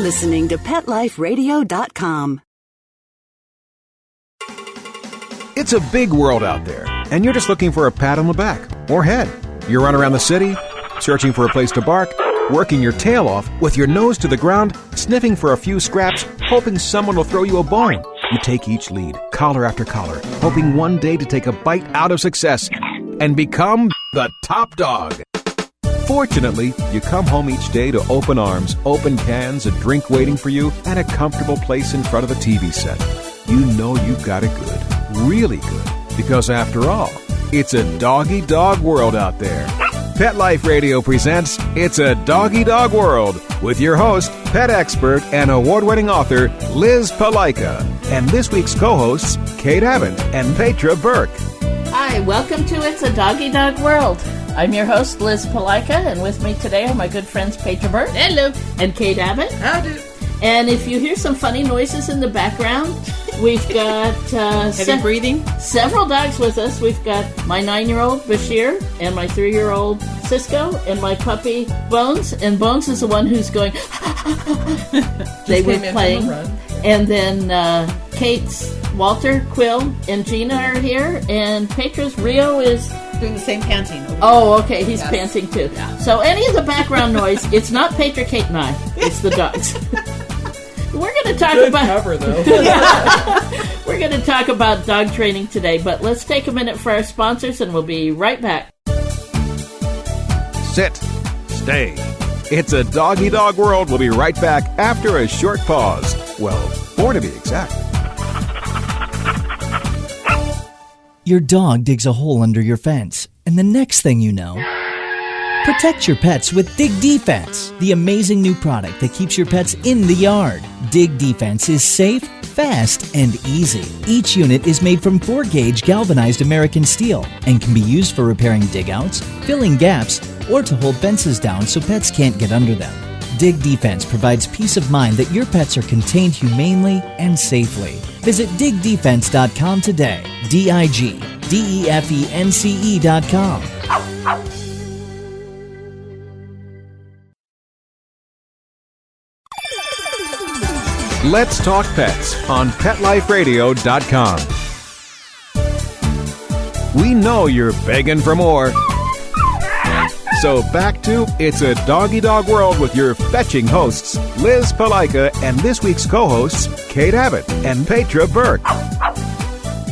listening to PetLifeRadio.com. It's a big world out there, and you're just looking for a pat on the back or head. You run around the city, searching for a place to bark, working your tail off with your nose to the ground, sniffing for a few scraps, hoping someone will throw you a bone. You take each lead, collar after collar, hoping one day to take a bite out of success and become the top dog. Fortunately, you come home each day to open arms, open cans, a drink waiting for you, and a comfortable place in front of the TV set. You know you've got it good, really good, because after all, it's a doggy dog world out there. Pet Life Radio presents It's a Doggy Dog World with your host, pet expert and award-winning author Liz Palaika, and this week's co-hosts Kate Abbott and Petra Burke. Hi, welcome to It's a Doggy Dog World. I'm your host, Liz Palaika, and with me today are my good friends Petra Burke. Hello. And Kate Abbott. Howdy. And if you hear some funny noises in the background, we've got heavy breathing. Several dogs with us. We've got my 9-year-old Bashir and my 3-year-old Cisco and my puppy Bones. And Bones is the one who's going. They were playing. And then Kate's Walter, Quill, and Gina are here. And Petra's Rio is doing the same panting. Oh, okay. He's panting too. Yeah. So any of the background noise, it's not Petra, Kate, and I. It's the dogs. We're going to talk about cover, though. We're going to talk about dog training today, but let's take a minute for our sponsors, and we'll be right back. Sit. Stay. It's a Doggy Dog World. We'll be right back after a short pause. Well, 4 to be exact. Your dog digs a hole under your fence, and the next thing you know, protect your pets with Dig Defense, the amazing new product that keeps your pets in the yard. Dig Defense is safe, fast, and easy. Each unit is made from 4-gauge galvanized American steel and can be used for repairing dig-outs, filling gaps, or to hold fences down so pets can't get under them. Dig Defense provides peace of mind that your pets are contained humanely and safely. Visit digdefense.com today. DIGDEFENCE.com. Let's talk pets on PetLifeRadio.com. We know you're begging for more. So back to It's a Doggy Dog World with your fetching hosts, Liz Palaika, and this week's co-hosts, Kate Abbott and Petra Burke.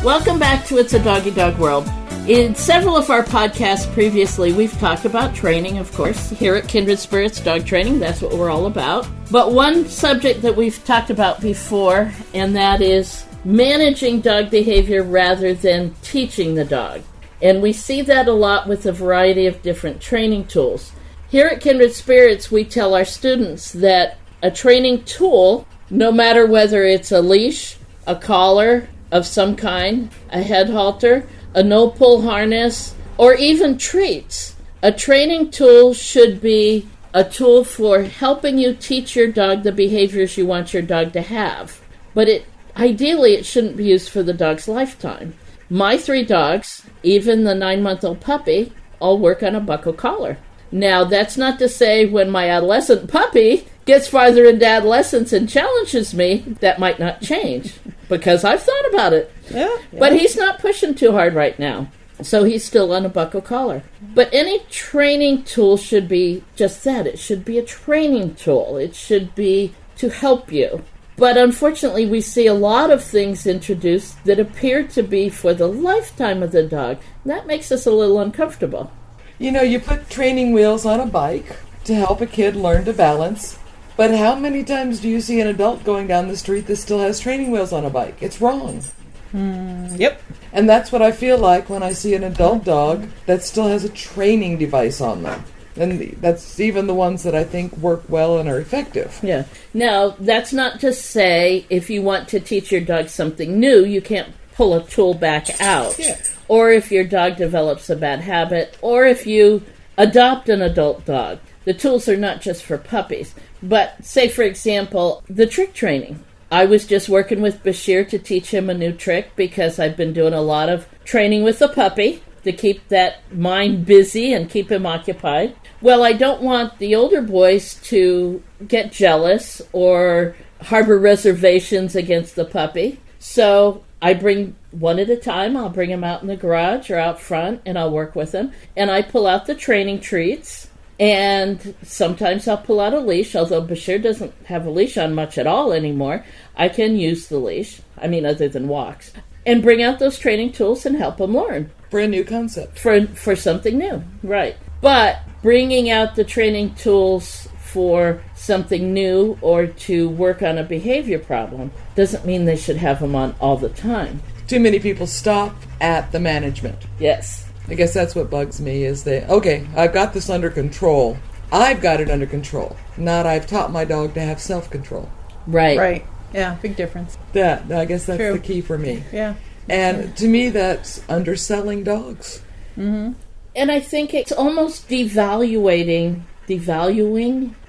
Welcome back to It's a Doggy Dog World. In several of our podcasts previously, we've talked about training, of course. Here at Kindred Spirits Dog Training, that's what we're all about. But one subject that we've talked about before, and that is managing dog behavior rather than teaching the dog. And we see that a lot with a variety of different training tools. Here at Kindred Spirits, we tell our students that a training tool, no matter whether it's a leash, a collar of some kind, a head halter, a no-pull harness, or even treats, a training tool should be a tool for helping you teach your dog the behaviors you want your dog to have. But ideally, it shouldn't be used for the dog's lifetime. My 3 dogs, even the 9-month-old puppy, all work on a buckle collar. Now, that's not to say when my adolescent puppy gets farther into adolescence and challenges me, that might not change, because I've thought about it. Yeah. But he's not pushing too hard right now, so he's still on a buckle collar. But any training tool should be just that. It should be a training tool. It should be to help you. But unfortunately, we see a lot of things introduced that appear to be for the lifetime of the dog. That makes us a little uncomfortable. You know, you put training wheels on a bike to help a kid learn to balance, but how many times do you see an adult going down the street that still has training wheels on a bike? It's wrong. Yep. And that's what I feel like when I see an adult dog that still has a training device on them. And that's even the ones that I think work well and are effective. Yeah. Now, that's not to say if you want to teach your dog something new, you can't pull a tool back out. Yeah. Or if your dog develops a bad habit, or if you adopt an adult dog. The tools are not just for puppies. But say, for example, the trick training. I was just working with Bashir to teach him a new trick because I've been doing a lot of training with the puppy. to keep that mind busy and keep him occupied. Well, I don't want the older boys to get jealous or harbor reservations against the puppy. So I bring one at a time. I'll bring him out in the garage or out front, and I'll work with him. And I pull out the training treats, and sometimes I'll pull out a leash, although Bashir doesn't have a leash on much at all anymore. I can use the leash, other than walks, and bring out those training tools and help him learn. For a new concept. For something new, right. But bringing out the training tools for something new or to work on a behavior problem doesn't mean they should have them on all the time. Too many people stop at the management. Yes. I guess that's what bugs me is I've got this under control. I've got it under control. Not I've taught my dog to have self-control. Right. Right. Yeah, big difference. I guess that's True. the key for me. Yeah. And to me, that's underselling dogs. Mm-hmm. And I think it's almost devaluing,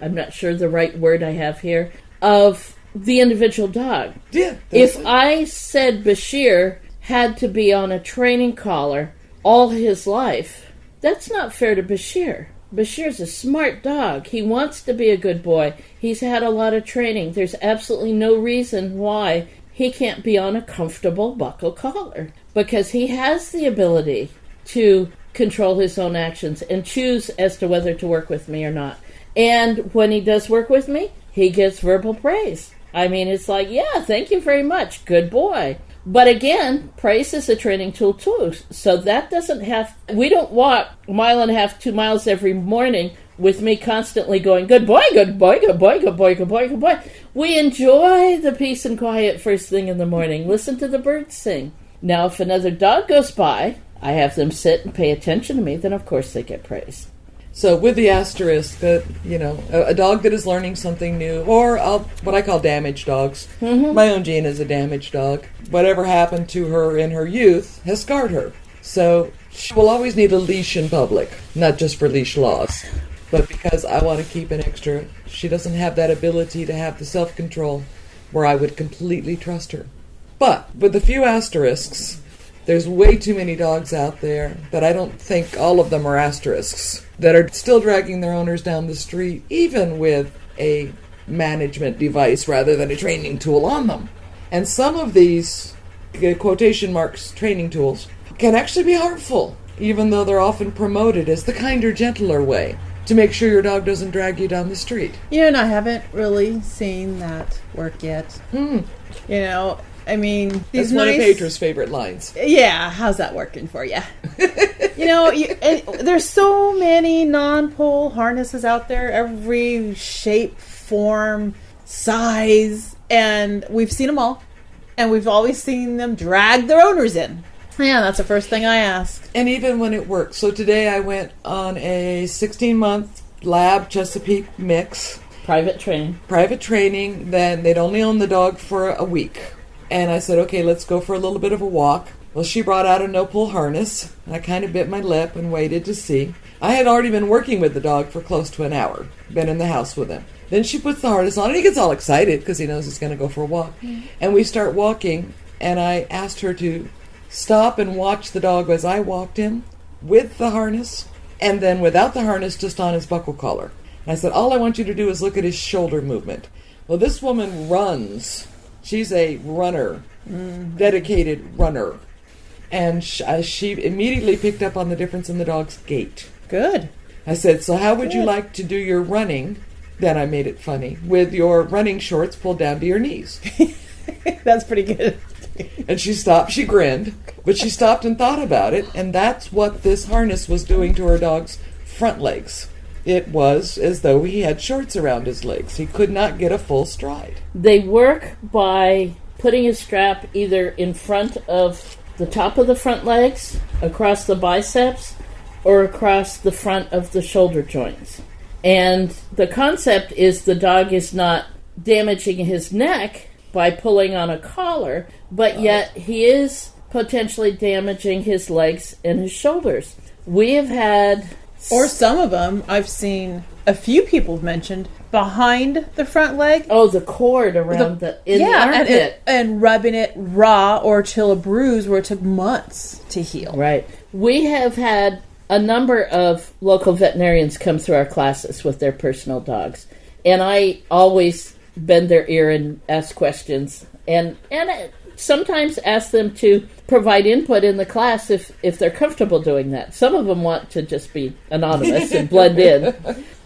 I'm not sure the right word I have here, of the individual dog. Yeah. If I said Bashir had to be on a training collar all his life, that's not fair to Bashir. Bashir's a smart dog. He wants to be a good boy. He's had a lot of training. There's absolutely no reason why he can't be on a comfortable buckle collar, because he has the ability to control his own actions and choose as to whether to work with me or not. And when he does work with me, he gets verbal praise. It's like, yeah, thank you very much. Good boy. But again, praise is a training tool too. So that we don't walk 1.5 miles, 2 miles every morning with me constantly going, good boy, good boy, good boy, good boy, good boy, good boy. We enjoy the peace and quiet first thing in the morning. Listen to the birds sing. Now, if another dog goes by, I have them sit and pay attention to me, then of course they get praised. So with the asterisk that, a dog that is learning something new, or what I call damaged dogs. Mm-hmm. My own Jean is a damaged dog. Whatever happened to her in her youth has scarred her. So she will always need a leash in public, not just for leash laws, but because I want to keep an extra. She doesn't have that ability to have the self-control where I would completely trust her. But with a few asterisks, there's way too many dogs out there that I don't think all of them are asterisks, that are still dragging their owners down the street, even with a management device rather than a training tool on them. And some of these, quotation marks, training tools can actually be harmful, even though they're often promoted as the kinder, gentler way to make sure your dog doesn't drag you down the street. And I haven't really seen that work yet. These That's one of Petra's favorite lines. Yeah, how's that working for you? There's so many non-pull harnesses out there, every shape, form, size, and we've seen them all, and we've always seen them drag their owners in. Yeah, that's the first thing I ask. And even when it works. So today I went on a 16-month lab Chesapeake mix. Private training. Then they'd only own the dog for a week. And I said, okay, let's go for a little bit of a walk. Well, she brought out a no-pull harness. I kind of bit my lip and waited to see. I had already been working with the dog for close to an hour, been in the house with him. Then she puts the harness on, and he gets all excited because he knows he's going to go for a walk. Mm-hmm. And we start walking, and I asked her to stop and watch the dog as I walked him with the harness, and then without the harness, just on his buckle collar. And I said, all I want you to do is look at his shoulder movement. Well, this woman runs. She's a runner, dedicated runner. And she immediately picked up on the difference in the dog's gait. Good. I said, so how would you like to do your running? Then I made it funny. With your running shorts pulled down to your knees. That's pretty good. And she stopped. She grinned. But she stopped and thought about it. And that's what this harness was doing to her dog's front legs. It was as though he had shorts around his legs. He could not get a full stride. They work by putting a strap either in front of the top of the front legs, across the biceps, or across the front of the shoulder joints. And the concept is the dog is not damaging his neck by pulling on a collar, but yet he is potentially damaging his legs and his shoulders. We have had Or some of them, I've seen a few people have mentioned behind the front leg. Oh, the cord around the armpit. And rubbing it raw or till a bruise where it took months to heal. Right. We have had a number of local veterinarians come through our classes with their personal dogs. And I always bend their ear and ask questions. And sometimes ask them to provide input in the class if they're comfortable doing that. Some of them want to just be anonymous and blend in.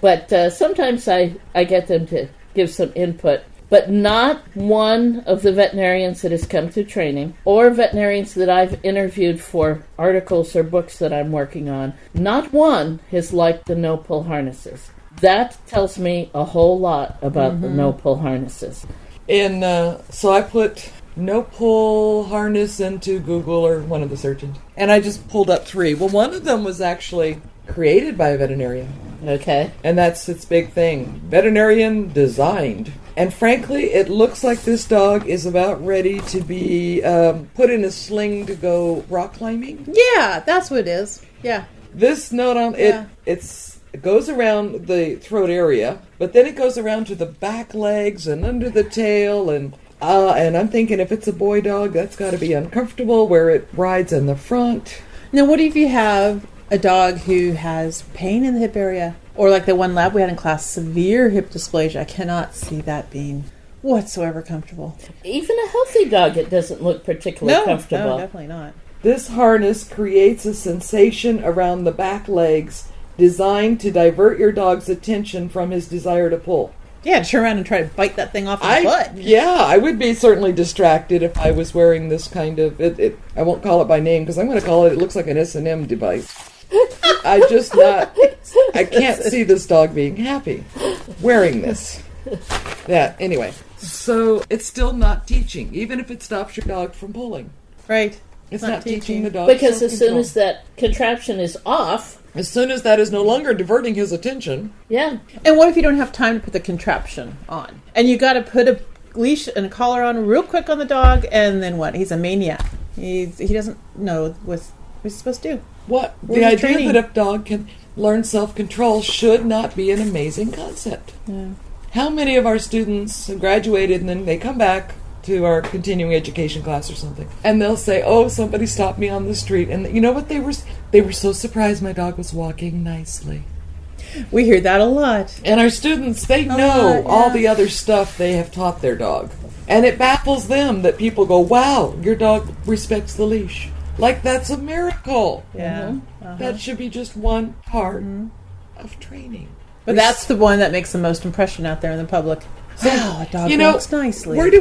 But sometimes I get them to give some input. But not one of the veterinarians that has come through training or veterinarians that I've interviewed for articles or books that I'm working on, not one has liked the no-pull harnesses. That tells me a whole lot about the no-pull harnesses. And so I put no-pull harness into Google or one of the search engines, and I just pulled up 3. Well, one of them was actually created by a veterinarian. Okay. And that's its big thing. Veterinarian designed. And frankly, it looks like this dog is about ready to be put in a sling to go rock climbing. Yeah, that's what it is. Yeah. This note on it goes around the throat area, but then it goes around to the back legs and under the tail, and I'm thinking if it's a boy dog, that's got to be uncomfortable where it rides in the front. Now, what if you have a dog who has pain in the hip area? Or like the one lab we had in class, severe hip dysplasia. I cannot see that being whatsoever comfortable. Even a healthy dog, it doesn't look particularly comfortable. No, definitely not. This harness creates a sensation around the back legs designed to divert your dog's attention from his desire to pull. Yeah, turn around and try to bite that thing off his butt. Yeah, I would be certainly distracted if I was wearing this kind of... I won't call it by name because I'm going to call it looks like an S&M device. I can't see this dog being happy wearing this. Yeah, anyway. So it's still not teaching, even if it stops your dog from pulling. Right. It's not teaching the dog because as soon as that contraption is off... As soon as that is no longer diverting his attention... Yeah. And what if you don't have time to put the contraption on? And you got to put a leash and a collar on real quick on the dog, and then what? He's a maniac. He doesn't know what he's supposed to do. What? The idea that a dog can learn self-control should not be an amazing concept. Yeah. How many of our students have graduated and then they come back to our continuing education class or something, and they'll say, "Oh, somebody stopped me on the street," and you know what they were so surprised my dog was walking nicely. We hear that a lot. And our students, they know all the other stuff they have taught their dog, and it baffles them that people go, "Wow, your dog respects the leash." Like that's a miracle. Yeah. That should be just one part of training. But that's the one that makes the most impression out there in the public. Wow, a dog walks nicely. Where do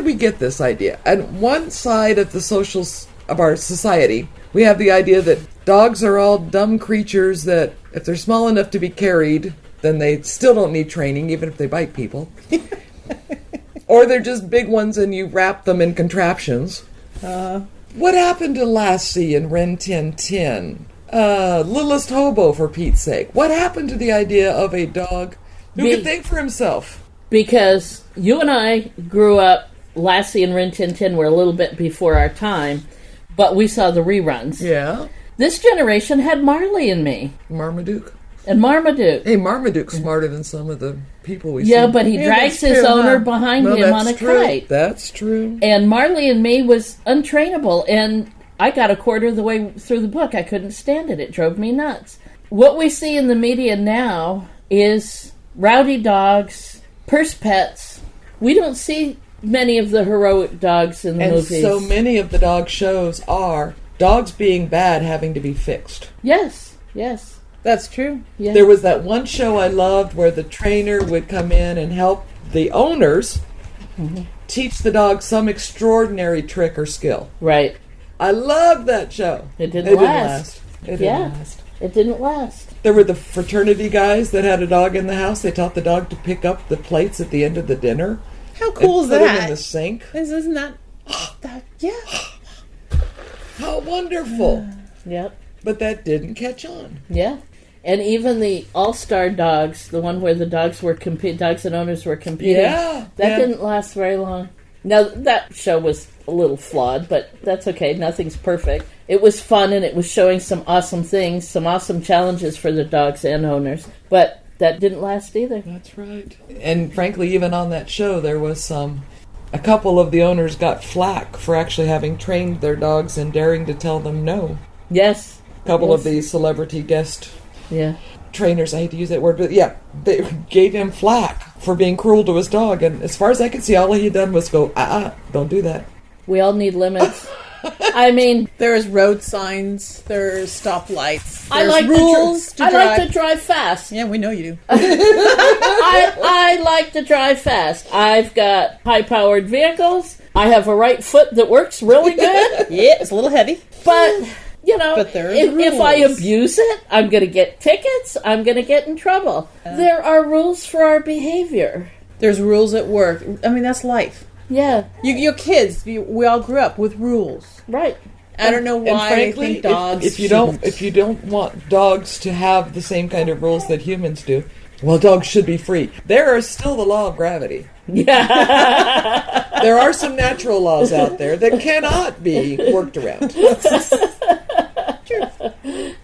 we get this idea? On one side of the socials of our society, we have the idea that dogs are all dumb creatures that if they're small enough to be carried, then they still don't need training, even if they bite people. Or they're just big ones and you wrap them in contraptions. What happened to Lassie and Ren Tin Tin? Littlest Hobo, for Pete's sake. What happened to the idea of a dog who could think for himself? Because you and I grew up, Lassie and Rin Tin Tin were a little bit before our time, but we saw the reruns. Yeah. This generation had Marley and Me. Marmaduke. And Marmaduke. Hey, Marmaduke's smarter than some of the people we see. Yeah, but he drags his owner behind him on a kite. That's true. And Marley and Me was untrainable, and I got a quarter of the way through the book. I couldn't stand it. It drove me nuts. What we see in the media now is rowdy dogs, purse pets. We don't see many of the heroic dogs in the movies. And so many of the dog shows are dogs being bad having to be fixed. Yes. That's true. Yeah. There was that one show I loved where the trainer would come in and help the owners teach the dog some extraordinary trick or skill. Right. I loved that show. It didn't last. It didn't last. It didn't last. There were the fraternity guys that had a dog in the house. They taught the dog to pick up the plates at the end of the dinner. How cool is put that? It in the sink. Isn't that? Yeah. How wonderful. Yep. But that didn't catch on. Yeah. And even the all-star dogs, the one where the dogs and owners were competing, that didn't last very long. Now, that show was a little flawed, but that's okay. Nothing's perfect. It was fun, and it was showing some awesome things, some awesome challenges for the dogs and owners. But that didn't last either. That's right. And frankly, even on that show, there was a couple of the owners got flack for actually having trained their dogs and daring to tell them no. Yes. A couple of these celebrity guest trainers, I hate to use that word, but yeah, they gave him flack for being cruel to his dog. And as far as I could see, all he had done was go, don't do that. We all need limits. I mean, there's road signs, there's stoplights, I there's like rules to drive. I like to drive fast. Yeah, we know you do. I like to drive fast. I've got high-powered vehicles. I have a right foot that works really good. Yeah, it's a little heavy. But, you know, But there are if I rules. abuse it, I'm going to get tickets. I'm going to get in trouble. There are rules for our behavior. There's rules at work. I mean, that's life. Yeah. Your kids, we all grew up with rules. Right. I don't know why frankly, they think dogs if you don't want dogs to have the same kind of rules that humans do, well, dogs should be free. There is still the law of gravity. Yeah. There are some natural laws out there that cannot be worked around.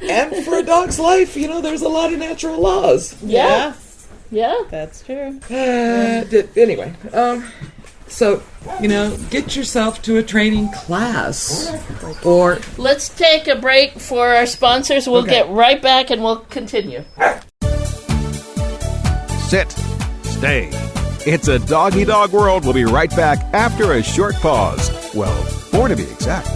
And for a dog's life, there's a lot of natural laws. Yeah. That's true. Anyway, so, get yourself to a training class. Or Let's take a break for our sponsors. We'll get right back and we'll continue. Sit. Stay. It's a Doggy Dog World. We'll be right back after a short pause. Well, 4 to be exact.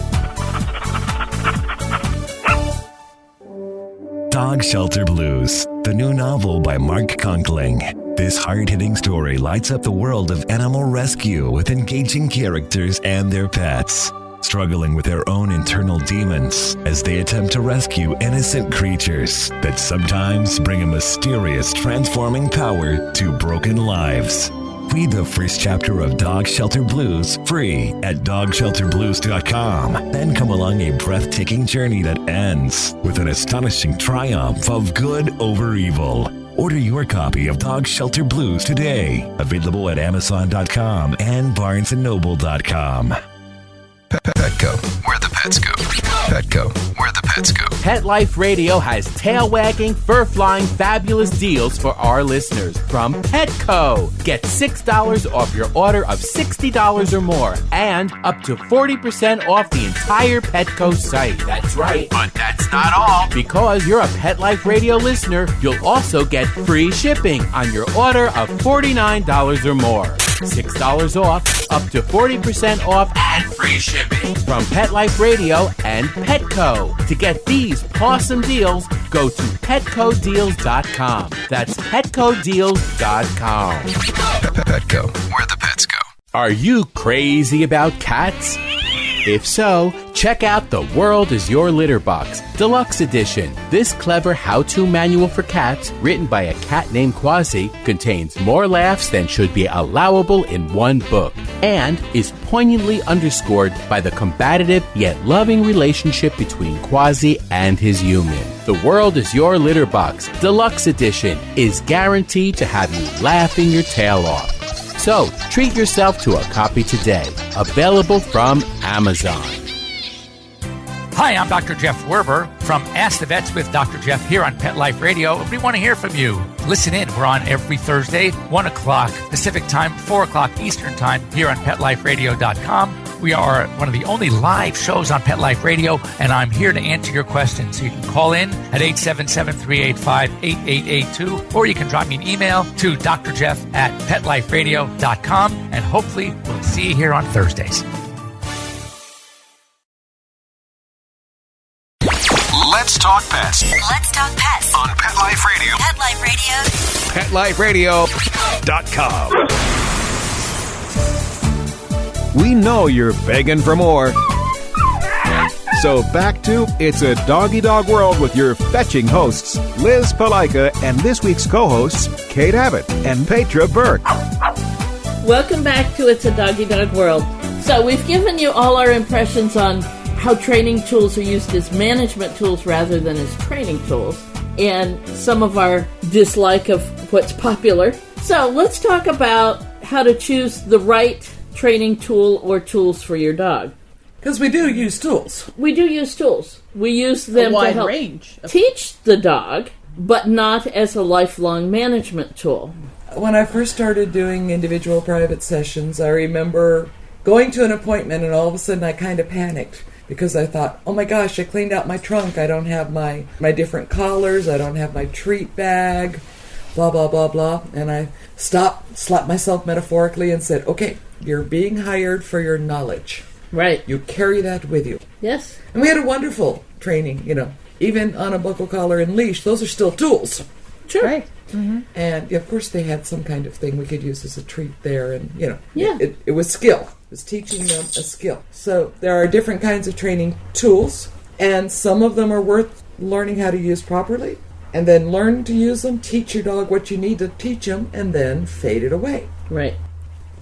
Dog Shelter Blues, the new novel by Mark Conkling. This hard-hitting story lights up the world of animal rescue with engaging characters and their pets, struggling with their own internal demons as they attempt to rescue innocent creatures that sometimes bring a mysterious transforming power to broken lives. Read the first chapter of Dog Shelter Blues free at dogshelterblues.com. Then come along a breathtaking journey that ends with an astonishing triumph of good over evil. Order your copy of Dog Shelter Blues today. Available at Amazon.com and BarnesandNoble.com. Petco, where the pets go. Petco, where the pets go. Pet Life Radio has tail-wagging, fur-flying, fabulous deals for our listeners from Petco. Get $6 off your order of $60 or more and up to 40% off the entire Petco site. That's right. But that's not all. Because you're a Pet Life Radio listener, you'll also get free shipping on your order of $49 or more. $6 off, up to 40% off, and free shipping from Pet Life Radio and Petco. To get these awesome deals, go to petcodeals.com. That's petcodeals.com. Petco, where the pets go. Are you crazy about cats? If so, check out The World is Your Litter Box, Deluxe Edition. This clever how-to manual for cats, written by a cat named Quasi, contains more laughs than should be allowable in one book, and is poignantly underscored by the combative yet loving relationship between Quasi and his human. The World is Your Litter Box, Deluxe Edition, is guaranteed to have you laughing your tail off. So, treat yourself to a copy today. Available from Amazon. Hi, I'm Dr. Jeff Werber from Ask the Vets with Dr. Jeff here on Pet Life Radio. We want to hear from you. Listen in. We're on every Thursday, 1 o'clock Pacific Time, 4 o'clock Eastern Time here on PetLifeRadio.com. We are one of the only live shows on Pet Life Radio, and I'm here to answer your questions. So you can call in at 877-385-8882, or you can drop me an email to drjeff@PetLifeRadio.com, and hopefully we'll see you here on Thursdays. Let's talk pets. Let's talk pets On Pet Life Radio. Pet Life Radio. PetLifeRadio.com. We know you're begging for more. So back to It's a Doggy Dog World with your fetching hosts, Liz Palika, and this week's co-hosts, Kate Abbott and Petra Burke. Welcome back to It's a Doggy Dog World. So we've given you all our impressions on how training tools are used as management tools rather than as training tools, and some of our dislike of what's popular. So let's talk about how to choose the right training tool or tools for your dog. Because we do use tools. We do use tools. We use them wide to help range teach the dog, but not as a lifelong management tool. When I first started doing individual private sessions, I remember going to an appointment and all of a sudden I kind of panicked because I thought, oh my gosh, I cleaned out my trunk. I don't have my different collars. I don't have my treat bag, blah, blah, blah, blah. And I stopped, slapped myself metaphorically and said, okay, you're being hired for your knowledge. Right. You carry that with you. Yes. And we had a wonderful training, even on a buckle collar and leash. Those are still tools. Sure. Right. Mm-hmm. And of course they had some kind of thing we could use as a treat there. And, Yeah. it was skill. It was teaching them a skill. So there are different kinds of training tools. And some of them are worth learning how to use properly. And then learn to use them, teach your dog what you need to teach them, and then fade it away. Right.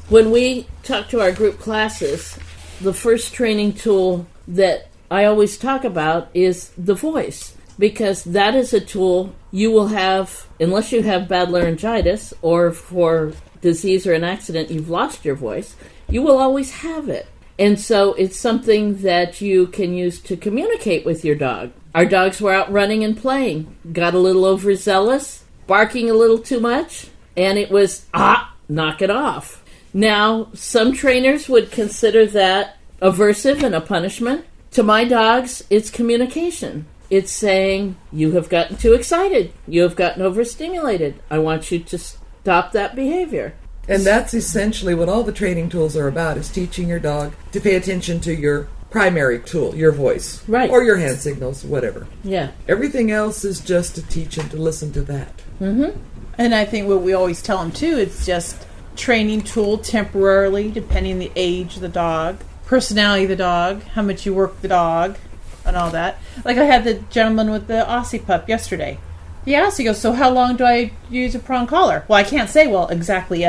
When we talk to our group classes, the first training tool that I always talk about is the voice, because that is a tool you will have, unless you have bad laryngitis or for disease or an accident you've lost your voice, you will always have it. And so it's something that you can use to communicate with your dog. Our dogs were out running and playing, got a little overzealous, barking a little too much, and it was, knock it off. Now, some trainers would consider that aversive and a punishment. To my dogs, it's communication. It's saying, you have gotten too excited. You have gotten overstimulated. I want you to stop that behavior. And that's essentially what all the training tools are about, is teaching your dog to pay attention to your primary tool, your voice. Right. Or your hand signals, whatever. Yeah. Everything else is just to teach them to listen to that. Mm-hmm. And I think what we always tell them, too, it's just training tool temporarily, depending on the age of the dog, personality of the dog, how much you work the dog, and all that. Like I had the gentleman with the Aussie pup yesterday. He asked, he goes, so how long do I use a prong collar? Well, I can't say, exactly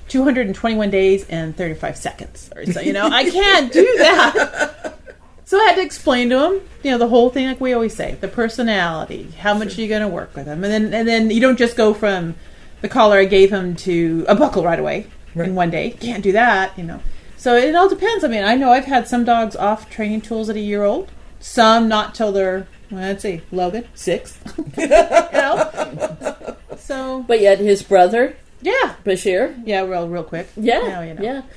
221 days and 35 seconds. Or so, I can't do that. So I had to explain to him, the whole thing, like we always say, the personality, how much are you going to work with him? And then you don't just go from the collar I gave him to a buckle right away in one day. Can't do that, So it all depends. I mean, I know I've had some dogs off training tools at a year old. Some not till they're, let's see, Logan, 6. So. But yet his brother, yeah, Bashir. Yeah, real quick. Yeah,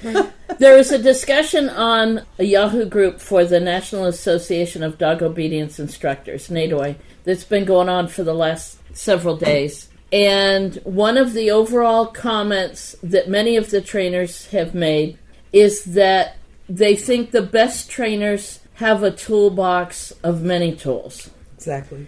Yeah. There was a discussion on a Yahoo group for the National Association of Dog Obedience Instructors, NADOI, that's been going on for the last several days. And one of the overall comments that many of the trainers have made is that they think the best trainers have a toolbox of many tools. Exactly.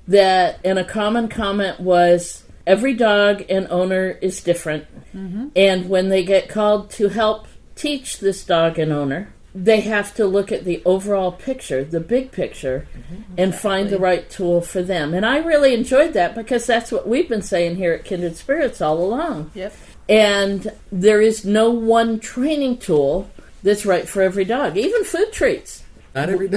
And a common comment was, every dog and owner is different. Mm-hmm. And when they get called to help teach this dog and owner, they have to look at the overall picture, the big picture, and find the right tool for them. And I really enjoyed that because that's what we've been saying here at Kindred Spirits all along. Yep. And there is no one training tool that's right for every dog, even food treats. Not every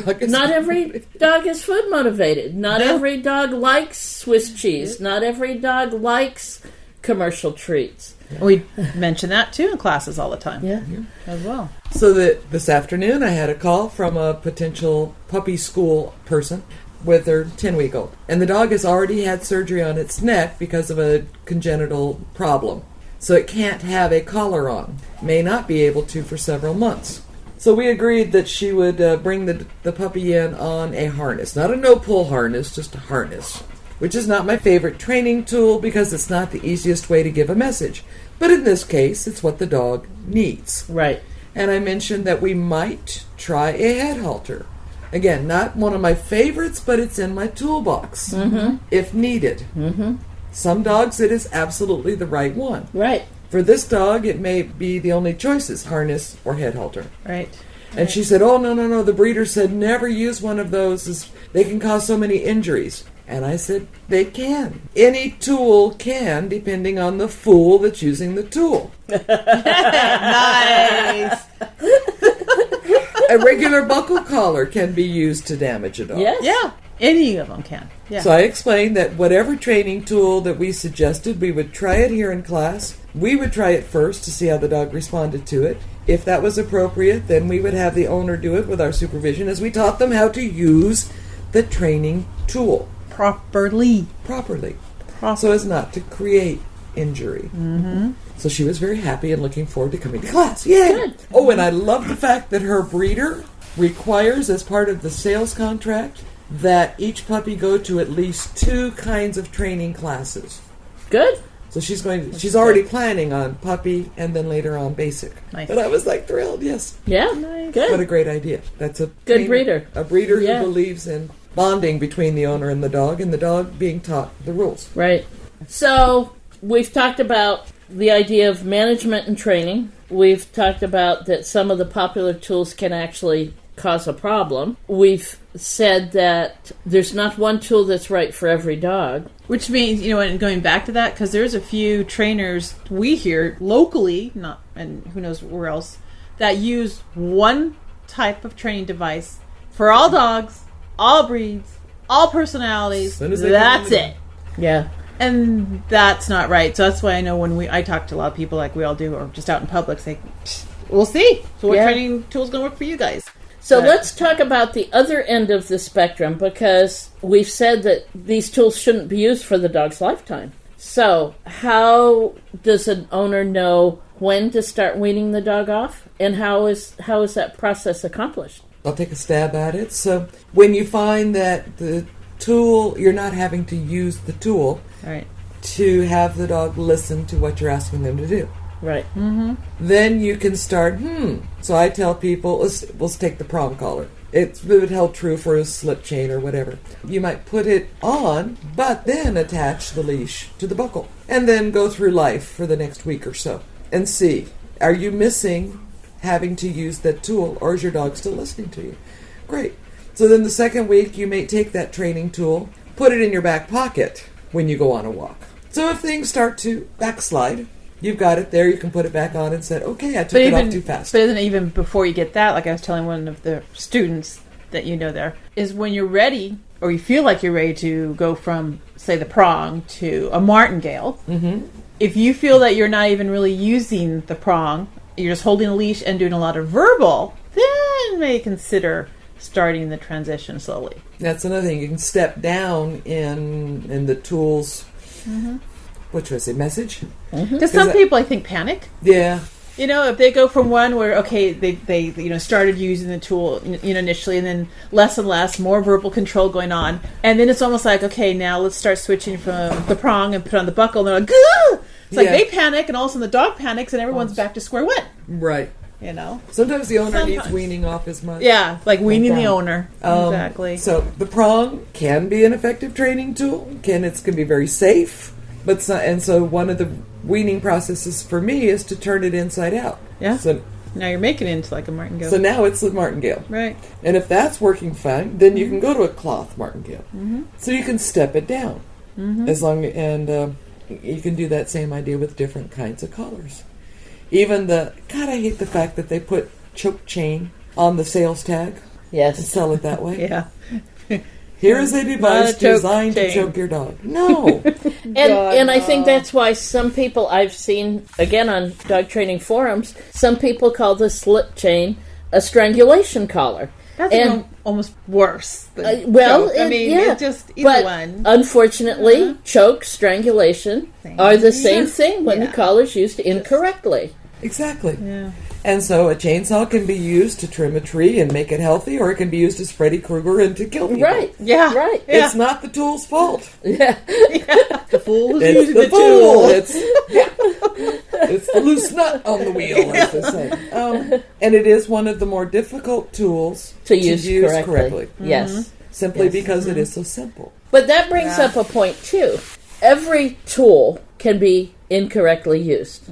dog is food motivated. Not every dog likes Swiss cheese. Not every dog likes commercial treats. We mention that too in classes all the time. Yeah. As well. So this afternoon I had a call from a potential puppy school person with their 10-week-old. And the dog has already had surgery on its neck because of a congenital problem. So it can't have a collar on. May not be able to for several months. So we agreed that she would bring the puppy in on a harness. Not a no-pull harness, just a harness. Which is not my favorite training tool because it's not the easiest way to give a message. But in this case, it's what the dog needs. Right. And I mentioned that we might try a head halter. Again, not one of my favorites, but it's in my toolbox if needed. Mm-hmm. Some dogs, it is absolutely the right one. Right. For this dog, it may be the only choices, harness or head halter. Right. And she said, oh, no, the breeder said never use one of those. They can cause so many injuries. And I said, they can. Any tool can, depending on the fool that's using the tool. Nice. A regular buckle collar can be used to damage a dog. Yes. Yeah. Any of them can. Yeah. So I explained that whatever training tool that we suggested, we would try it here in class. We would try it first to see how the dog responded to it. If that was appropriate, then we would have the owner do it with our supervision as we taught them how to use the training tool Properly. so as not to create injury. Mm-hmm. So she was very happy and looking forward to coming to class. Yay! Good. Oh, and I love the fact that her breeder requires, as part of the sales contract, that each puppy go to at least 2 kinds of training classes. Good. So she's already planning on puppy and then later on basic. Nice. And I was like thrilled, yes. Yeah. Nice. Good. What a great idea. That's a Good breeder. A breeder Yeah. who believes in bonding between the owner and the dog being taught the rules. Right. So we've talked about the idea of management and training. We've talked about that some of the popular tools can actually cause a problem. We've said that there's not one tool that's right for every dog. Which means, and going back to that, because there's a few trainers we hear locally, and who knows where else, that use one type of training device for all dogs, all breeds, all personalities. That's it. Yeah. And that's not right. So that's why I know when I talk to a lot of people like we all do, or just out in public, say, we'll see. So what training tool is going to work for you guys? So let's talk about the other end of the spectrum, because we've said that these tools shouldn't be used for the dog's lifetime. So how does an owner know when to start weaning the dog off, and how is that process accomplished? I'll take a stab at it. So when you find that the tool, you're not having to use the tool right. to have the dog listen to what you're asking them to do. Right. Mm-hmm. Then you can start, So I tell people, let's take the prong collar. It would hold true for a slip chain or whatever. You might put it on, but then attach the leash to the buckle. And then go through life for the next week or so. And see, are you missing having to use that tool, or is your dog still listening to you? Great. So then the second week, you may take that training tool, put it in your back pocket when you go on a walk. So if things start to backslide, you've got it there, you can put it back on and said, okay, I took it off too fast. But even before you get that, like I was telling one of the students that there, is when you're ready, or you feel like you're ready to go from, say, the prong to a martingale, if you feel that you're not even really using the prong, you're just holding a leash and doing a lot of verbal, then you may consider starting the transition slowly. That's another thing. You can step down in the tools. What should I say? Message? Because some people, I think, panic. Yeah. If they go from one where, okay, they started using the tool, initially, and then less and less, more verbal control going on. And then it's almost like, okay, now let's start switching from the prong and put on the buckle. And they're like, gah! It's like they panic, and all of a sudden the dog panics, and everyone's back to square one. Right. Sometimes the owner needs weaning off as much. Yeah, like weaning the owner. Exactly. So the prong can be an effective training tool. It can be very safe. So one of the weaning processes for me is to turn it inside out. Yeah. So now you're making it into like a martingale. So now it's a martingale. Right. And if that's working fine, then you can go to a cloth martingale. So you can step it down. You can do that same idea with different kinds of collars. Even I hate the fact that they put choke chain on the sales tag. Yes. And sell it that way. Yeah. Here is a device designed to choke your dog. No. And I think that's why some people I've seen, again on dog training forums, some people call the slip chain a strangulation collar. That's almost worse than well, choke. It's just either one. Unfortunately, choke, strangulation are the same thing when the collar's used incorrectly. Exactly. Yeah. And so a chainsaw can be used to trim a tree and make it healthy, or it can be used as Freddy Krueger and to kill people. Right. Yeah. Right. Yeah. It's not the tool's fault. Yeah. The fool is using the tool. It's the loose nut on the wheel, as they say. And it is one of the more difficult tools to use correctly. Yes. Simply because it is so simple. But that brings up a point, too. Every tool can be incorrectly used.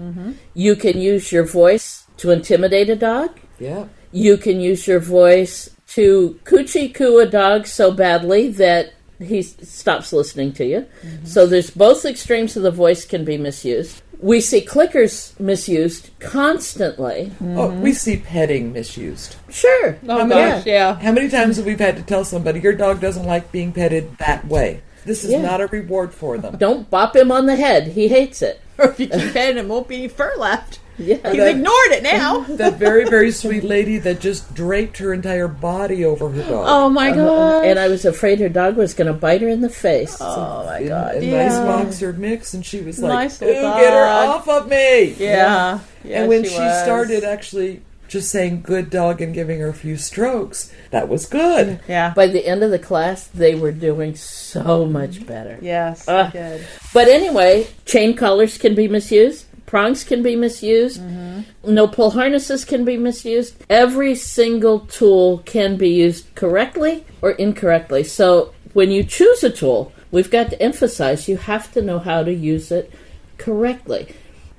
You can use your voice to intimidate a dog. Yeah. You can use your voice to coochie-coo a dog so badly that he stops listening to you. So there's both extremes of the voice can be misused. We see clickers misused constantly. Oh, we see petting misused. Sure. Oh, gosh, yeah. How many times have we had to tell somebody, your dog doesn't like being petted that way? This is not a reward for them. Don't bop him on the head. He hates it. Or if you keep petting him, won't be any fur left. Yeah. He's ignored it now. That very, very sweet lady that just draped her entire body over her dog. Oh my God. And I was afraid her dog was going to bite her in the face. Oh my God. A nice boxer mix, and she was like, Nice "Ooh, little get her dog. off of me!" Yeah. And when she was. started actually just saying "good dog" and giving her a few strokes, that was good. Yeah. By the end of the class, they were doing so much better. Yes. Good. But anyway, chain collars can be misused. Prongs can be misused. No pull harnesses can be misused. Every single tool can be used correctly or incorrectly. So when you choose a tool, we've got to emphasize you have to know how to use it correctly.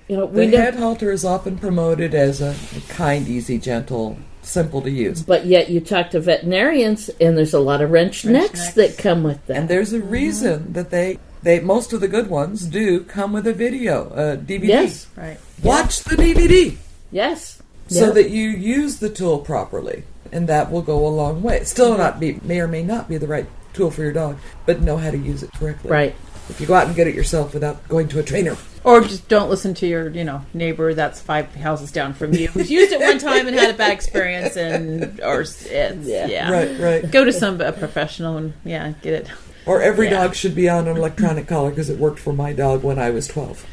You know, The head halter is often promoted as a kind, easy, gentle, simple to use. But yet you talk to veterinarians, and there's a lot of wrench necks that come with that. And there's a reason that they most of the good ones do come with a video, a DVD. Yes. Right. Watch the DVD. Yes. So that you use the tool properly, and that will go a long way. Still may or may not be the right tool for your dog, but know how to use it correctly. Right. If you go out and get it yourself without going to a trainer. Or just don't listen to your, neighbor that's 5 houses down from you who's used it one time and had a bad experience, Right. Go to a professional and get it. Or every dog should be on an electronic collar because it worked for my dog when I was 12.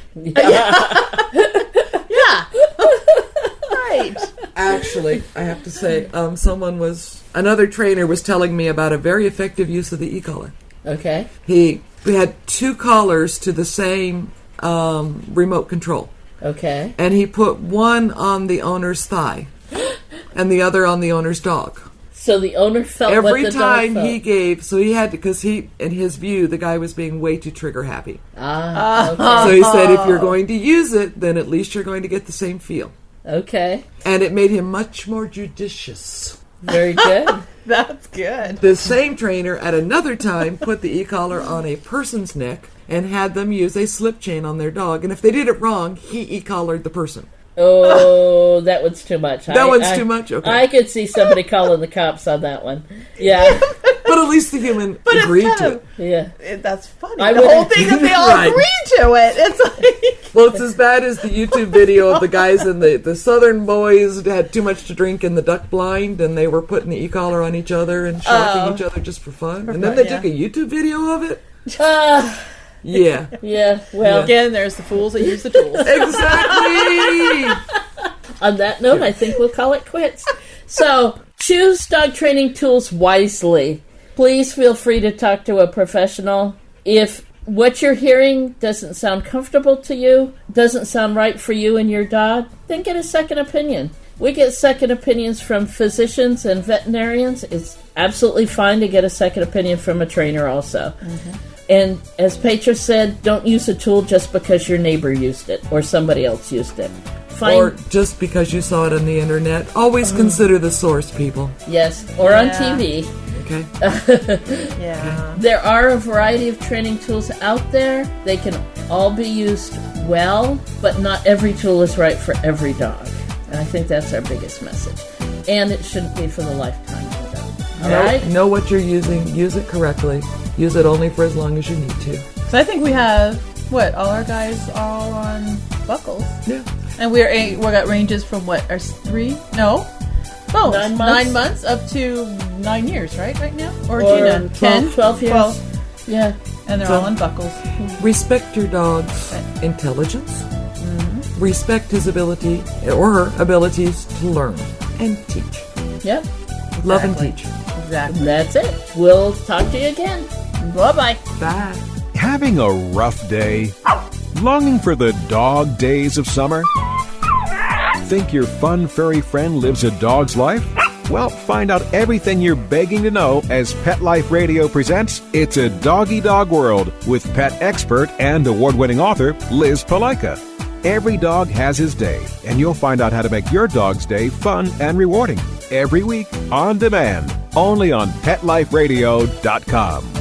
Right. Actually, I have to say, another trainer was telling me about a very effective use of the e-collar. Okay. We had 2 collars to the same remote control. Okay. And he put one on the owner's thigh and the other on the owner's dog. So the owner felt every what the time dog felt. he gave, so he had to, because in his view, the guy was being way too trigger happy. Okay. So he said, if you're going to use it, then at least you're going to get the same feel. Okay. And it made him much more judicious. Very good. That's good. The same trainer at another time put the e-collar on a person's neck and had them use a slip chain on their dog. And if they did it wrong, he e-collared the person. Oh, that one's too much. That one's too much? Okay. I could see somebody calling the cops on that one. Yeah. But at least the human agreed to it. Yeah. That's funny. I The would- whole thing that they all Right. agreed to it. It's like... Well, it's as bad as the YouTube video of the guys in the southern boys had too much to drink in the duck blind, and they were putting the e-collar on each other and shocking each other just for fun. And then they took a YouTube video of it. Yeah. Yeah. Well, Again, there's the fools that use the tools. Exactly. on that note, I think we'll call it quits. So, choose dog training tools wisely. Please feel free to talk to a professional. If what you're hearing doesn't sound comfortable to you, doesn't sound right for you and your dog, then get a second opinion. We get second opinions from physicians and veterinarians. It's absolutely fine to get a second opinion from a trainer also. And as Petra said, don't use a tool just because your neighbor used it or somebody else used it. Or just because you saw it on the internet. Always consider the source, people. Yes, or on TV. Okay. Yeah. There are a variety of training tools out there. They can all be used well, but not every tool is right for every dog. And I think that's our biggest message. And it shouldn't be for the lifetime of the dog. All right? Know what you're using. Use it correctly. Use it only for as long as you need to. So I think we have, all our guys all on buckles. Yeah. And we got ranges from our 3? No. Oh, 9 months? 9 months up to 9 years, right now? Or Or Gina? 10? 12 years. 12. Yeah. And they're all on buckles. Respect your dog's intelligence. Respect his ability or her abilities to learn and teach. Yep. Love and teach. Exactly. That's it. We'll talk to you again. Bye-bye. Bye. Having a rough day? Longing for the dog days of summer? Think your fun furry friend lives a dog's life? Well, find out everything you're begging to know as Pet Life Radio presents It's a Doggy Dog World with pet expert and award-winning author Liz Palaika. Every dog has his day, and you'll find out how to make your dog's day fun and rewarding. Every week, on demand, only on PetLifeRadio.com.